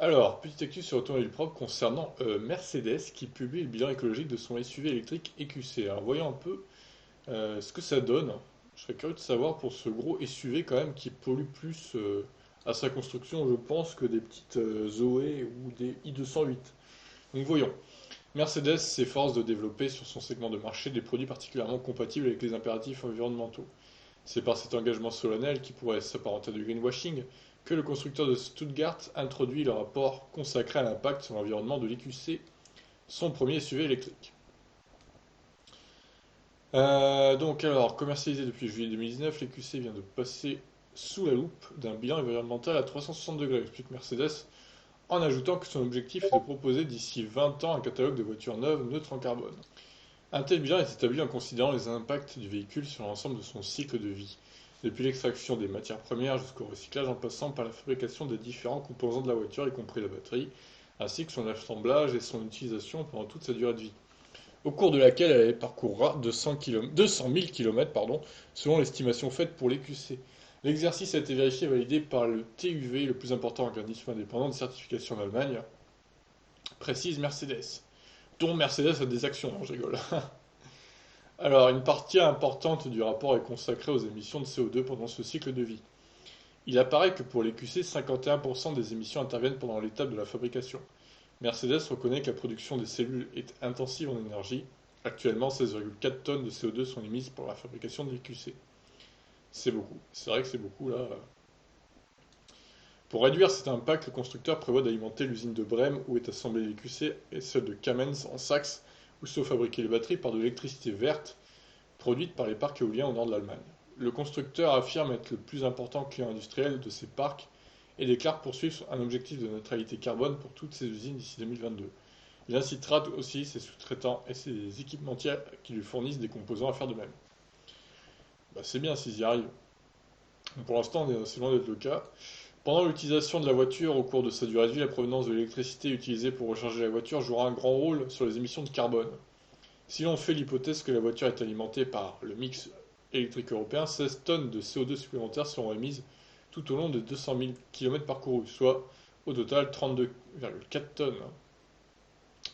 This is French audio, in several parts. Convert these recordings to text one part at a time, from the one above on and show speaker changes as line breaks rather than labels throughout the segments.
Alors, petite actu sur l'automobile propre concernant Mercedes qui publie le bilan écologique de son SUV électrique EQC. Alors, voyons un peu ce que ça donne. Je serais curieux de savoir pour ce gros SUV quand même qui pollue plus à sa construction, je pense, que des petites Zoé ou des i208. Donc, voyons. Mercedes s'efforce de développer sur son segment de marché des produits particulièrement compatibles avec les impératifs environnementaux. C'est par cet engagement solennel, qui pourrait s'apparenter à du greenwashing, que le constructeur de Stuttgart introduit le rapport consacré à l'impact sur l'environnement de l'EQC, son premier SUV électrique. Alors, commercialisé depuis juillet 2019, l'EQC vient de passer sous la loupe d'un bilan environnemental à 360 degrés, explique Mercedes, en ajoutant que son objectif est de proposer d'ici 20 ans un catalogue de voitures neuves neutres en carbone. Un tel bilan est établi en considérant les impacts du véhicule sur l'ensemble de son cycle de vie, depuis l'extraction des matières premières jusqu'au recyclage en passant par la fabrication des différents composants de la voiture, y compris la batterie, ainsi que son assemblage et son utilisation pendant toute sa durée de vie, au cours de laquelle elle parcourra 200 000 km selon l'estimation faite pour l'EQC. L'exercice a été vérifié et validé par le TÜV, le plus important organisme indépendant de certification en Allemagne, précise Mercedes. Dont Mercedes a des actions, non, je rigole. Alors, une partie importante du rapport est consacrée aux émissions de CO2 pendant ce cycle de vie. Il apparaît que pour les QC, 51% des émissions interviennent pendant l'étape de la fabrication. Mercedes reconnaît que la production des cellules est intensive en énergie. Actuellement, 16,4 tonnes de CO2 sont émises pour la fabrication des QC. C'est beaucoup. C'est vrai que c'est beaucoup là. Pour réduire cet impact, le constructeur prévoit d'alimenter l'usine de Brême où est assemblée l'EQC et celle de Kamenz en Saxe où sont fabriquées les batteries par de l'électricité verte produite par les parcs éoliens au nord de l'Allemagne. Le constructeur affirme être le plus important client industriel de ces parcs et déclare poursuivre un objectif de neutralité carbone pour toutes ses usines d'ici 2022. Il incitera aussi ses sous-traitants et ses équipementiers qui lui fournissent des composants à faire de même. C'est bien s'ils y arrivent. Pour l'instant, c'est loin d'être le cas. Pendant l'utilisation de la voiture au cours de sa durée de vie, la provenance de l'électricité utilisée pour recharger la voiture jouera un grand rôle sur les émissions de carbone. Si l'on fait l'hypothèse que la voiture est alimentée par le mix électrique européen, 16 tonnes de CO2 supplémentaires seront émises tout au long des 200 000 km parcourus, soit au total 32,4 tonnes.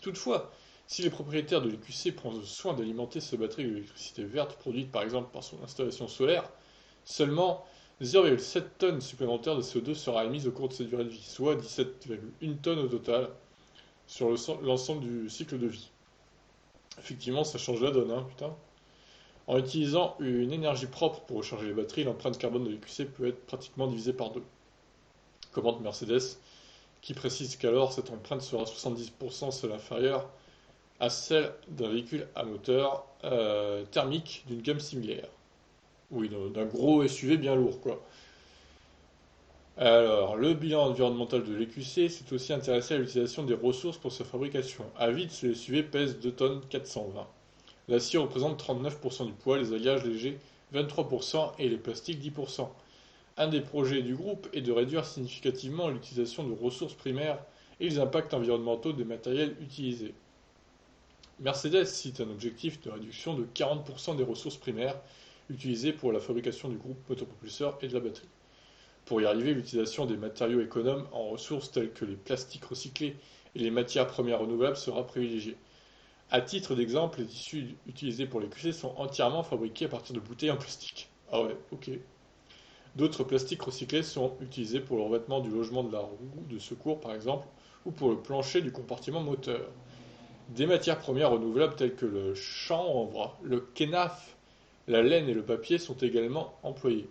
Toutefois, si les propriétaires de l'EQC prennent soin d'alimenter sa batterie d'électricité verte produite par exemple par son installation solaire, seulement 0,7 tonnes supplémentaires de CO2 sera émise au cours de sa durée de vie, soit 17,1 tonnes au total sur l'ensemble du cycle de vie. Effectivement, ça change la donne, hein, putain. En utilisant une énergie propre pour recharger les batteries, l'empreinte carbone de l'EQC peut être pratiquement divisée par deux. Commente Mercedes, qui précise qu'alors cette empreinte sera 70% seule inférieure à celle d'un véhicule à moteur thermique d'une gamme similaire. Oui, d'un gros SUV bien lourd, quoi. Alors, le bilan environnemental de l'EQC s'est aussi intéressé à l'utilisation des ressources pour sa fabrication. À vide, ce SUV pèse 2 tonnes 420. L'acier représente 39% du poids, les alliages légers 23% et les plastiques 10%. Un des projets du groupe est de réduire significativement l'utilisation de ressources primaires et les impacts environnementaux des matériels utilisés. Mercedes cite un objectif de réduction de 40% des ressources primaires utilisées pour la fabrication du groupe motopropulseur et de la batterie. Pour y arriver, l'utilisation des matériaux économes en ressources tels que les plastiques recyclés et les matières premières renouvelables sera privilégiée. À titre d'exemple, les tissus utilisés pour les QC sont entièrement fabriqués à partir de bouteilles en plastique. Ah ouais, ok. D'autres plastiques recyclés sont utilisés pour le revêtement du logement de la roue de secours par exemple, ou pour le plancher du compartiment moteur. Des matières premières renouvelables telles que le chanvre, le kénaf, la laine et le papier sont également employés.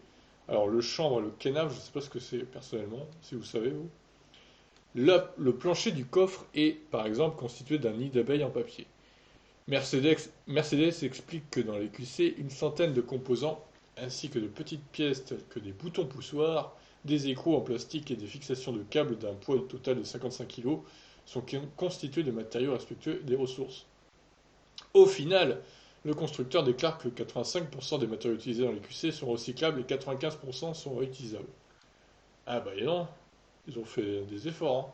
Alors le chanvre et le kénaf, je ne sais pas ce que c'est personnellement, si vous savez vous. Le plancher du coffre est par exemple constitué d'un nid d'abeilles en papier. Mercedes explique que dans les QC, une centaine de composants, ainsi que de petites pièces telles que des boutons poussoirs, des écrous en plastique et des fixations de câbles d'un poids total de 55 kg, sont constitués de matériaux respectueux des ressources. Au final, le constructeur déclare que 85% des matériaux utilisés dans les QC sont recyclables et 95% sont réutilisables. Ah bah non, ils ont fait des efforts, hein.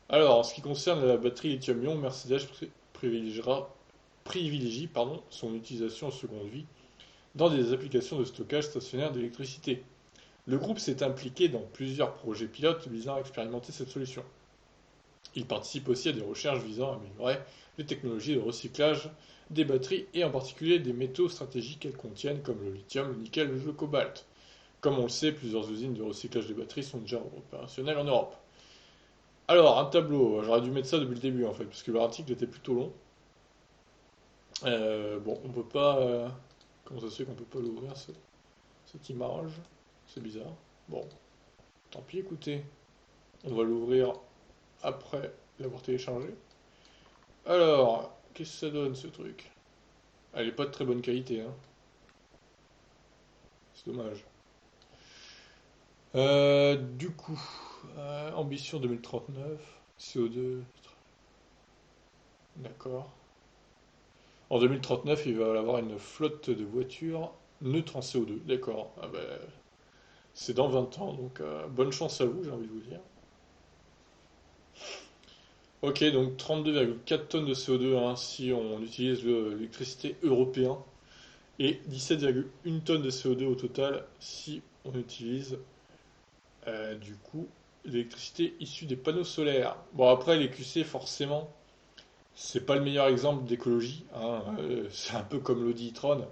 Alors, en ce qui concerne la batterie lithium-ion, Mercedes privilégie son utilisation en seconde vie dans des applications de stockage stationnaire d'électricité. Le groupe s'est impliqué dans plusieurs projets pilotes visant à expérimenter cette solution. Il participe aussi à des recherches visant à améliorer les technologies de recyclage des batteries et en particulier des métaux stratégiques qu'elles contiennent comme le lithium, le nickel ou le cobalt. Comme on le sait, plusieurs usines de recyclage des batteries sont déjà opérationnelles en Europe. Alors, un tableau, j'aurais dû mettre ça depuis le début en fait, parce que l'article était plutôt long. Bon, on peut pas. Comment ça se fait qu'on peut pas l'ouvrir cette image? C'est bizarre. Bon, tant pis, écoutez. On va l'ouvrir après l'avoir téléchargé. Alors, qu'est-ce que ça donne ce truc? Elle est pas de très bonne qualité, hein. C'est dommage. Du coup, ambition 2039, CO2, d'accord. En 2039, il va y avoir une flotte de voitures neutres en CO2, d'accord. Ah ben, c'est dans 20 ans, donc bonne chance à vous, j'ai envie de vous dire. Ok, donc 32,4 tonnes de CO2 hein, si on utilise l'électricité européenne et 17,1 tonnes de CO2 au total si on utilise du coup l'électricité issue des panneaux solaires. Bon après les QC forcément c'est pas le meilleur exemple d'écologie, hein, c'est un peu comme l'Audi e-tron,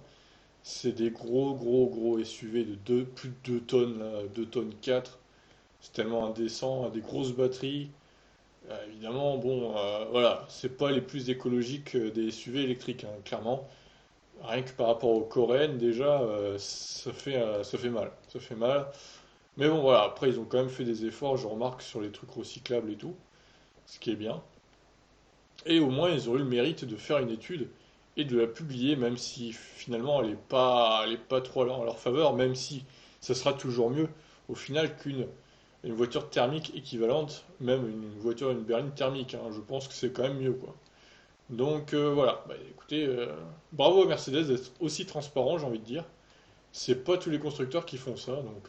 c'est des gros SUV de plus de 2 tonnes, là, 2 tonnes 4, c'est tellement indécent, des grosses batteries. Évidemment, bon, voilà, c'est pas les plus écologiques des SUV électriques, hein, clairement. Rien que par rapport aux Coréennes, déjà, ça fait mal. Ça fait mal. Mais bon, voilà, après, ils ont quand même fait des efforts, je remarque, sur les trucs recyclables et tout, ce qui est bien. Et au moins, ils ont eu le mérite de faire une étude et de la publier, même si finalement, elle est pas trop en leur faveur, même si ça sera toujours mieux, au final, qu'une une voiture thermique équivalente, même une berline thermique, hein. Je pense que c'est quand même mieux, quoi. Donc voilà, bah, écoutez, bravo à Mercedes d'être aussi transparent, j'ai envie de dire. C'est pas tous les constructeurs qui font ça, donc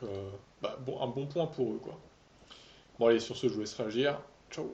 bah, bon, un bon point pour eux, quoi. Bon allez, sur ce, je vous laisse réagir. Ciao.